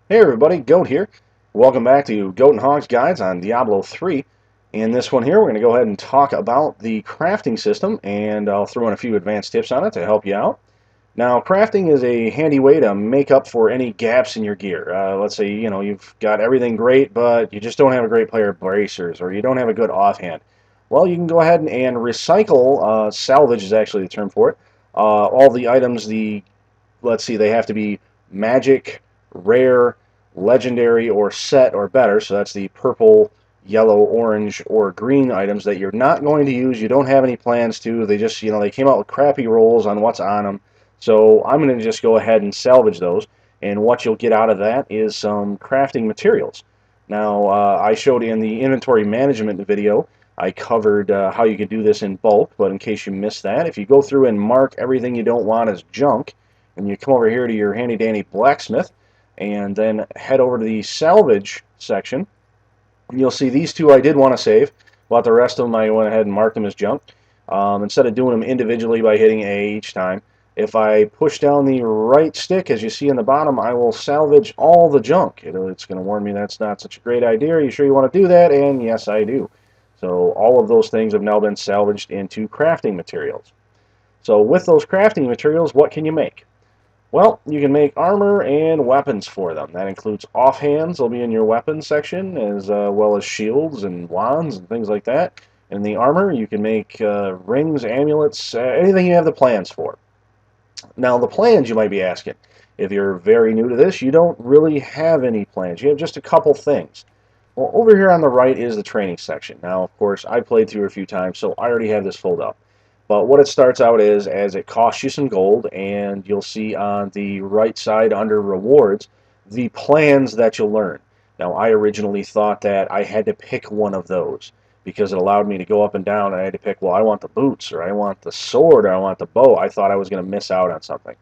Hey everybody, Goat here. Welcome back to Goat and Hogs Guides on Diablo 3. In this one here, we're going to go ahead and talk about the crafting system, and I'll throw in a few advanced tips on it to help you out. Now, crafting is a handy way to make up for any gaps in your gear. Let's say, you've got everything great, but you just don't have a great pair of bracers, or you don't have a good offhand. Well, you can go ahead and recycle, salvage is actually the term for it, all the items, let's see, they have to be magic, rare, legendary, or set or better. So that's the purple, yellow, orange, or green items that you're not going to use. You don't have any plans to. They just, they came out with crappy rolls on what's on them. So I'm going to just go ahead and salvage those. And what you'll get out of that is some crafting materials. Now, I showed in the inventory management video, I covered how you could do this in bulk, but in case you missed that, if you go through and mark everything you don't want as junk, and you come over here to your handy dandy blacksmith and then head over to the salvage section, you'll see these two I did want to save, but the rest of them I went ahead and marked them as junk. Instead of doing them individually by hitting A each time, if I push down the right stick, as you see in the bottom, I will salvage all the junk. It's going to warn me that's not such a great idea. Are you sure you want to do that? And yes, I do. So all of those things have now been salvaged into crafting materials. So with those crafting materials, what can you make? Well, you can make armor and weapons for them. That includes offhands, they'll be in your weapons section, as well as shields and wands and things like that. In the armor, you can make rings, amulets, anything you have the plans for. Now, the plans, you might be asking. If you're very new to this, you don't really have any plans. You have just a couple things. Well, over here on the right is the training section. Now, of course, I played through a few times, so I already have this filled up. But what it starts out is, as it costs you some gold, and you'll see on the right side under rewards, the plans that you'll learn. Now, I originally thought that I had to pick one of those because it allowed me to go up and down, and I had to pick, well, I want the boots, or I want the sword, or I want the bow. I thought I was going to miss out on something.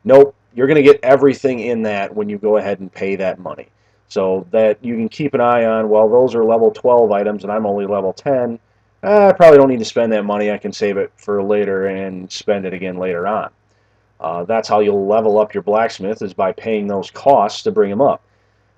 Nope, you're going to get everything in that when you go ahead and pay that money. So that you can keep an eye on, well, those are level 12 items and I'm only level 10. I probably don't need to spend that money. I can save it for later and spend it again later on. That's how you'll level up your blacksmith, is by paying those costs to bring them up.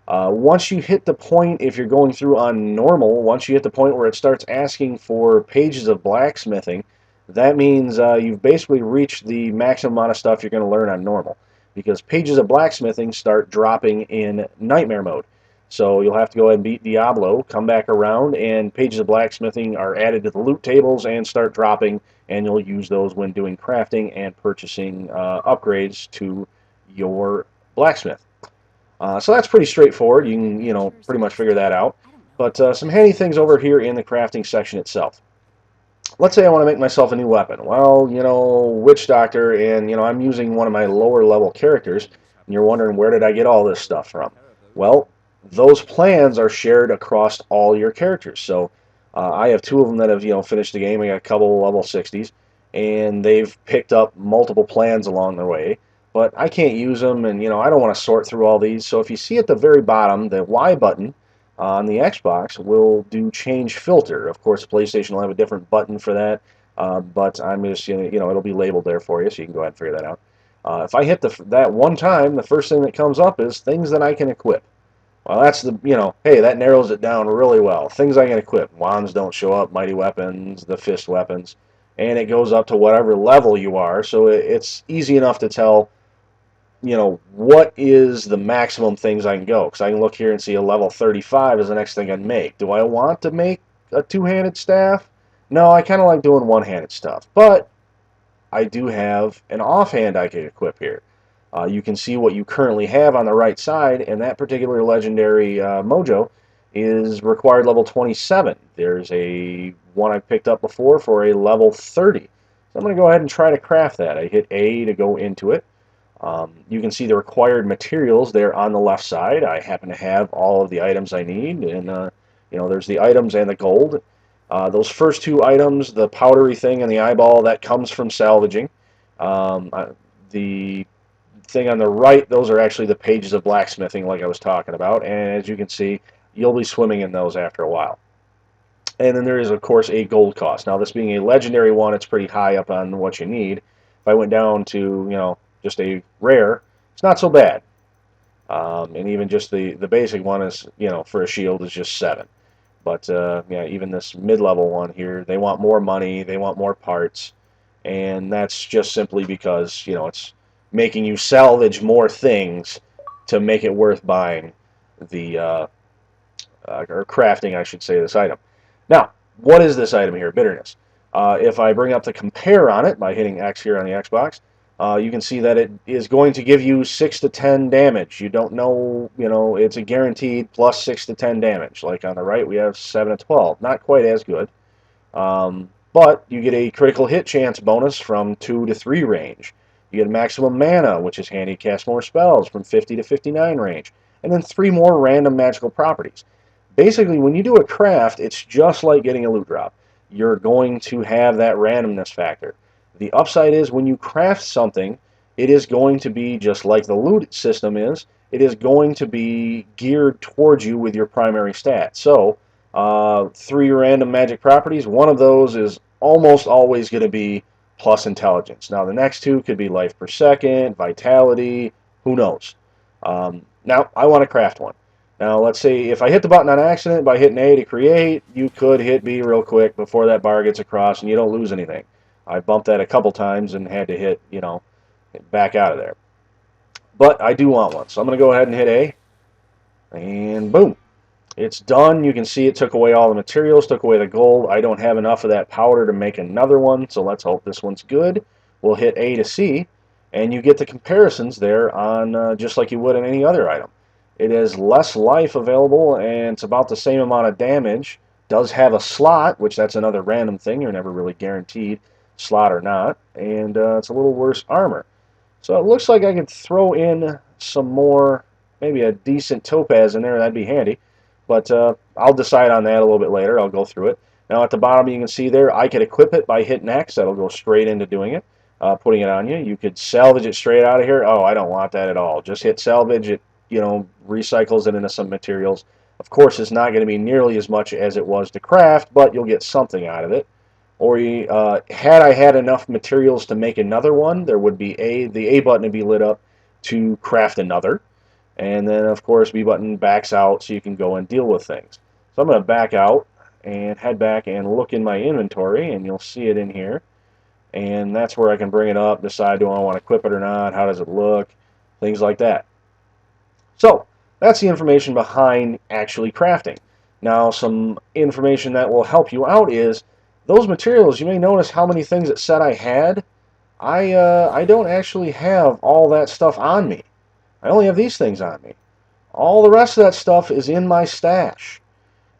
Once you hit the point, if you're going through on normal, once you hit the point where it starts asking for pages of blacksmithing, that means you've basically reached the maximum amount of stuff you're going to learn on normal. Because pages of blacksmithing start dropping in nightmare mode. So you'll have to go ahead and beat Diablo, come back around, and pages of blacksmithing are added to the loot tables and start dropping, and you'll use those when doing crafting and purchasing upgrades to your blacksmith. So that's pretty straightforward. You can, pretty much figure that out. But some handy things over here in the crafting section itself. Let's say I want to make myself a new weapon. Well, Witch Doctor, and, I'm using one of my lower level characters, and you're wondering, where did I get all this stuff from? Well, those plans are shared across all your characters. So I have two of them that have, finished the game. I got a couple level 60s, and they've picked up multiple plans along the way. But I can't use them, and, I don't want to sort through all these. So if you see at the very bottom, the Y button, on the Xbox will do change filter. Of course, PlayStation will have a different button for that, but I'm just, it'll be labeled there for you, so you can go ahead and figure that out. If I hit that one time, the first thing that comes up is things that I can equip. Well, that's hey, that narrows it down really well. Things I can equip. Wands don't show up, mighty weapons, the fist weapons, and it goes up to whatever level you are, so it's easy enough to tell what is the maximum things I can go? Because I can look here and see a level 35 is the next thing I'd make. Do I want to make a two-handed staff? No, I kind of like doing one-handed stuff. But I do have an offhand I can equip here. You can see what you currently have on the right side, and that particular legendary mojo is required level 27. There's a one I picked up before for a level 30. So I'm going to go ahead and try to craft that. I hit A to go into it. You can see the required materials there on the left side. I happen to have all of the items I need, and there's the items and the gold. Those first two items, the powdery thing and the eyeball, that comes from salvaging. The thing on the right, those are actually the pages of blacksmithing, like I was talking about, and as you can see, you'll be swimming in those after a while. And then there is, of course, a gold cost. Now, this being a legendary one, it's pretty high up on what you need. If I went down to, just a rare, it's not so bad. And even just the basic one is, for a shield is just 7. But yeah, even this mid-level one here, they want more money, they want more parts, and that's just simply because, it's making you salvage more things to make it worth buying the or crafting, I should say, this item. Now, what is this item here? Bitterness. If I bring up the compare on it by hitting X here on the Xbox, you can see that it is going to give you 6 to 10 damage. You don't know, it's a guaranteed plus 6 to 10 damage. Like on the right, we have 7 to 12. Not quite as good. But you get a critical hit chance bonus from 2 to 3 range. You get maximum mana, which is handy to cast more spells from 50 to 59 range. And then 3 more random magical properties. Basically, when you do a craft, it's just like getting a loot drop. You're going to have that randomness factor. The upside is when you craft something, it is going to be just like the loot system is. It is going to be geared towards you with your primary stat. So, 3 random magic properties. One of those is almost always going to be plus intelligence. Now, the next 2 could be life per second, vitality, who knows. Now, I want to craft one. Now, let's say if I hit the button on accident by hitting A to create, you could hit B real quick before that bar gets across and you don't lose anything. I bumped that a couple times and had to hit, back out of there. But I do want one, so I'm going to go ahead and hit A, and boom. It's done. You can see it took away all the materials, took away the gold. I don't have enough of that powder to make another one, so let's hope this one's good. We'll hit A to C, and you get the comparisons there on just like you would in any other item. It has less life available, and it's about the same amount of damage. Does have a slot, which that's another random thing. You're never really guaranteed, slot or not. And it's a little worse armor. So it looks like I could throw in some more, maybe a decent topaz in there. That'd be handy. But I'll decide on that a little bit later. I'll go through it. Now at the bottom you can see there, I could equip it by hitting X. That'll go straight into doing it, putting it on you. You could salvage it straight out of here. Oh, I don't want that at all. Just hit salvage. It, recycles it into some materials. Of course, it's not going to be nearly as much as it was to craft, but you'll get something out of it. Or had I had enough materials to make another one, there would be the A button would be lit up to craft another. And then, of course, B button backs out so you can go and deal with things. So I'm going to back out and head back and look in my inventory, and you'll see it in here. And that's where I can bring it up, decide do I want to equip it or not, how does it look, things like that. So that's the information behind actually crafting. Now, some information that will help you out is those materials. You may notice how many things it said I had. I don't actually have all that stuff on me. I only have these things on me. All the rest of that stuff is in my stash.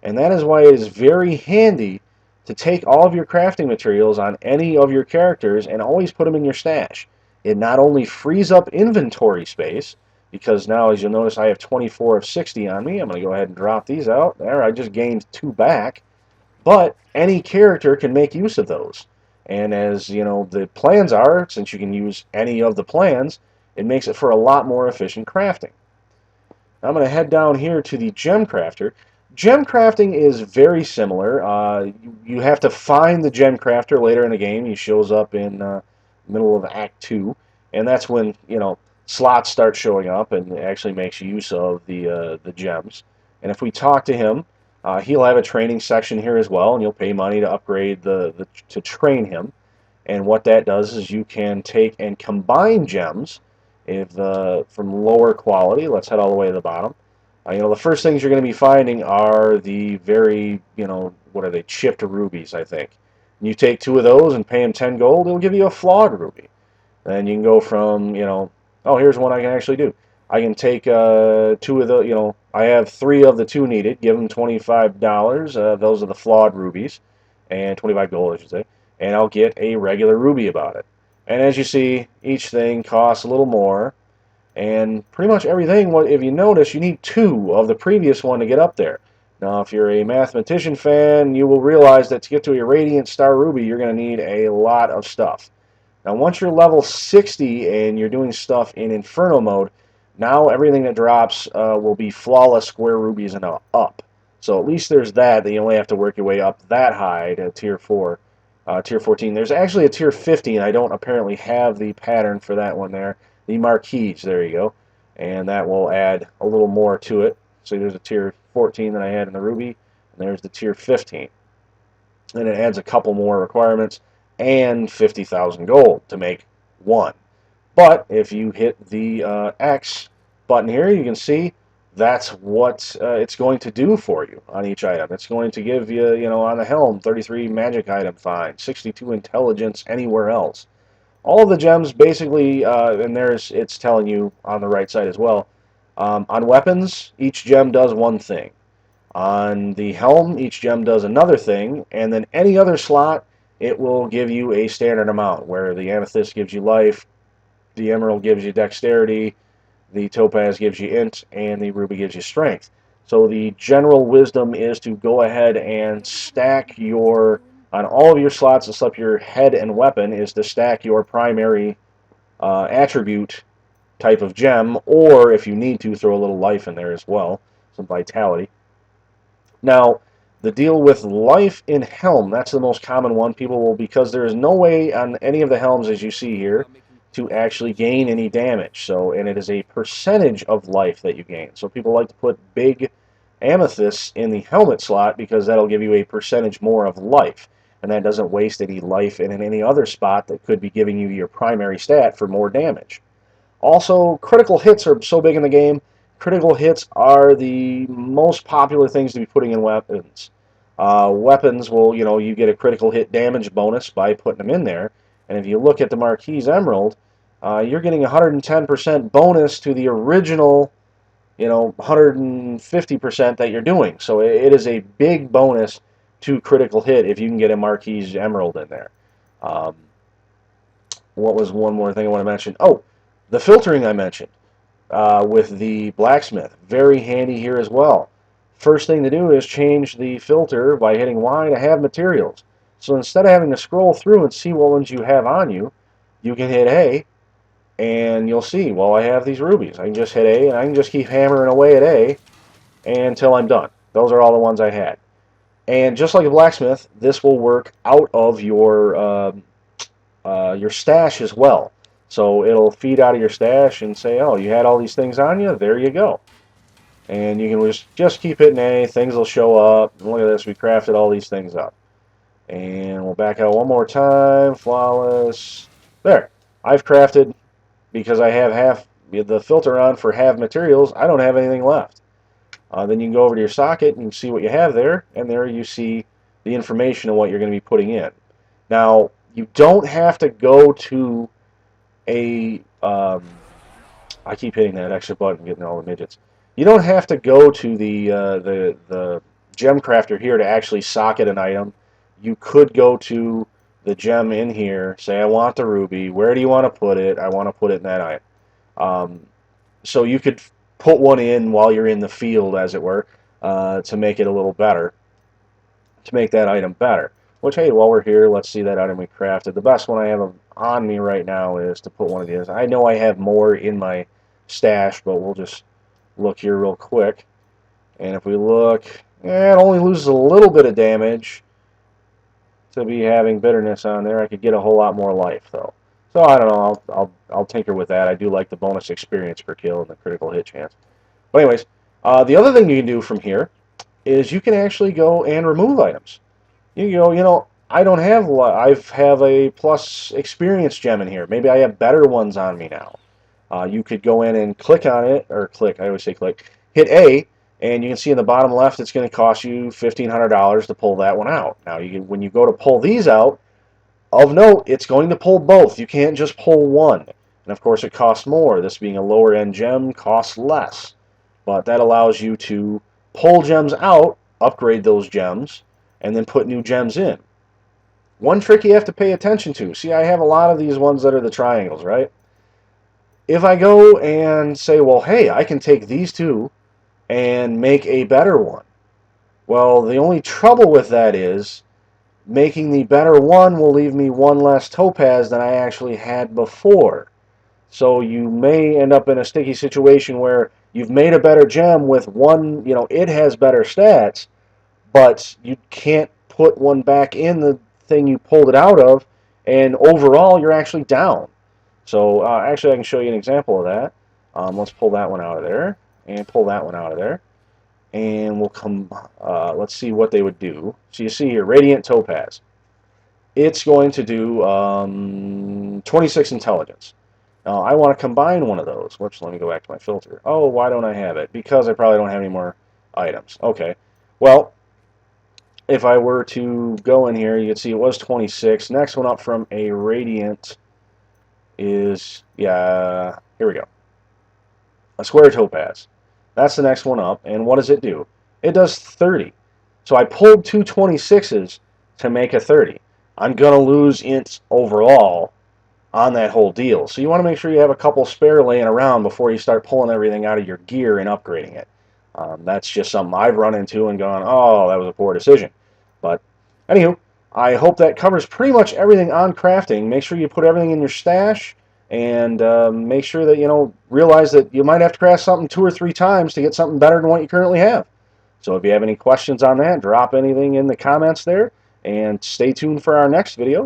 And that is why it is very handy to take all of your crafting materials on any of your characters and always put them in your stash. It not only frees up inventory space, because now, as you'll notice, I have 24 of 60 on me. I'm going to go ahead and drop these out. There, I just gained 2 back. But any character can make use of those. And as the plans are, since you can use any of the plans, it makes it for a lot more efficient crafting. I'm going to head down here to the gem crafter. Gem crafting is very similar. You have to find the gem crafter later in the game. He shows up in middle of Act 2, and that's when slots start showing up and actually makes use of the gems. And if we talk to him, he'll have a training section here as well, and you'll pay money to upgrade to train him. And what that does is you can take and combine gems if from lower quality. Let's head all the way to the bottom. The first things you're going to be finding are the very, what are they, chipped rubies, I think. You take 2 of those and pay them 10 gold, it'll give you a flawed ruby. Then you can go from, oh, here's one I can actually do. I can take 2 of the, I have 3 of the 2 needed, give them $25. Those are the flawed rubies, and 25 gold, I should say. And I'll get a regular ruby about it. And as you see, each thing costs a little more. And pretty much everything, if you notice, you need 2 of the previous one to get up there. Now, if you're a mathematician fan, you will realize that to get to a Radiant Star Ruby, you're going to need a lot of stuff. Now, once you're level 60 and you're doing stuff in Inferno mode, now everything that drops will be flawless square rubies and up. So at least there's that you only have to work your way up that high to Tier 4. Tier 14. There's actually a Tier 50, and I don't apparently have the pattern for that one there. The marquees, there you go. and that will add a little more to it. So there's a tier 14 that I had in the ruby, and there's the tier 15. And it adds a couple more requirements and 50,000 gold to make one. But if you hit the X button here, you can see that's what it's going to do for you on each item. It's going to give you, on the helm, 33 magic item find, 62 intelligence anywhere else. All of the gems basically, and it's telling you on the right side as well. On weapons, each gem does one thing. On the helm, each gem does another thing, and then any other slot, it will give you a standard amount, where the amethyst gives you life, the emerald gives you dexterity, the topaz gives you int, and the ruby gives you strength. So the general wisdom is to go ahead and stack on all of your slots, except your head and weapon, is to stack your primary attribute type of gem, or if you need to, throw a little life in there as well, some vitality. Now, the deal with life in helm, that's the most common one. People will, because there is no way on any of the helms, as you see here, to actually gain any damage. So, and it is a percentage of life that you gain. So people like to put big amethysts in the helmet slot because that'll give you a percentage more of life. And that doesn't waste any life in any other spot that could be giving you your primary stat for more damage. Also, critical hits are so big in the game. Critical hits are the most popular things to be putting in weapons. Weapons will, you get a critical hit damage bonus by putting them in there. And if you look at the Marquise Emerald, you're getting 110% bonus to the original, 150% that you're doing. So it is a big bonus to critical hit if you can get a Marquise Emerald in there. Um, what was one more thing I want to mention? Oh, the filtering I mentioned with the blacksmith. Very handy here as well. First thing to do is change the filter by hitting Y to have materials. So instead of having to scroll through and see what ones you have on you, you can hit A, and you'll see, well, I have these rubies. I can just hit A, and I can just keep hammering away at A until I'm done. Those are all the ones I had. And just like a blacksmith, this will work out of your stash as well. So it'll feed out of your stash and say, oh, you had all these things on you? There you go. And you can just keep hitting A, things will show up. And look at this, we crafted all these things up. And we'll back out one more time, flawless. There, I've crafted, because I have the filter on for have materials, I don't have anything left. Then you can go over to your socket and you can see what you have there, and there you see the information of what you're going to be putting in. Now, you don't have to go to a I keep hitting that extra button, getting all the midgets. You don't have to go to the gem crafter here to actually socket an item. You could go to the gem in here, say I want the ruby. Where do you want to put it? I want to put it in that item. So you could put one in while you're in the field, as it were, to make it a little better, to make that item better. Which, hey, while we're here, let's see that item we crafted. The best one I have on me right now is to put one of these. I know I have more in my stash, but we'll just look here real quick. And if we look, it only loses a little bit of damage to be having bitterness on there. I could get a whole lot more life, though. So I don't know. I'll tinker with that. I do like the bonus experience per kill and the critical hit chance. But anyways, the other thing you can do from here is you can actually go and remove items. You go, I don't have, I have a plus experience gem in here. Maybe I have better ones on me now. You could go in and click on it, or click, I always say click, hit A, and you can see in the bottom left it's going to cost you $1,500 to pull that one out. Now, when you go to pull these out, of note, it's going to pull both. You can't just pull one. And of course, it costs more. This being a lower end gem costs less. But that allows you to pull gems out, upgrade those gems, and then put new gems in. One trick you have to pay attention to. See, I have a lot of these ones that are the triangles, right? If I go and say, well, hey, I can take these two and make a better one. Well, the only trouble with that is making the better one will leave me one less topaz than I actually had before. So you may end up in a sticky situation where you've made a better gem with one, it has better stats, but you can't put one back in the thing you pulled it out of, and overall you're actually down. So actually I can show you an example of that. Let's pull that one out of there and pull that one out of there. And we'll come, let's see what they would do. So you see here, Radiant Topaz. It's going to do 26 intelligence. Now, I want to combine one of those. Whoops, let me go back to my filter. Oh, why don't I have it? Because I probably don't have any more items. Okay. Well, if I were to go in here, you can see it was 26. Next one up from a Radiant is, yeah, here we go. A Square Topaz. That's the next one up. And what does it do? It does 30. So I pulled two 26s to make a 30. I'm going to lose ints overall on that whole deal. So you want to make sure you have a couple spare laying around before you start pulling everything out of your gear and upgrading it. That's just something I've run into and gone, oh, that was a poor decision. But anywho, I hope that covers pretty much everything on crafting. Make sure you put everything in your stash, and make sure that, realize that you might have to craft something 2 or 3 times to get something better than what you currently have. So if you have any questions on that, drop anything in the comments there, and stay tuned for our next video.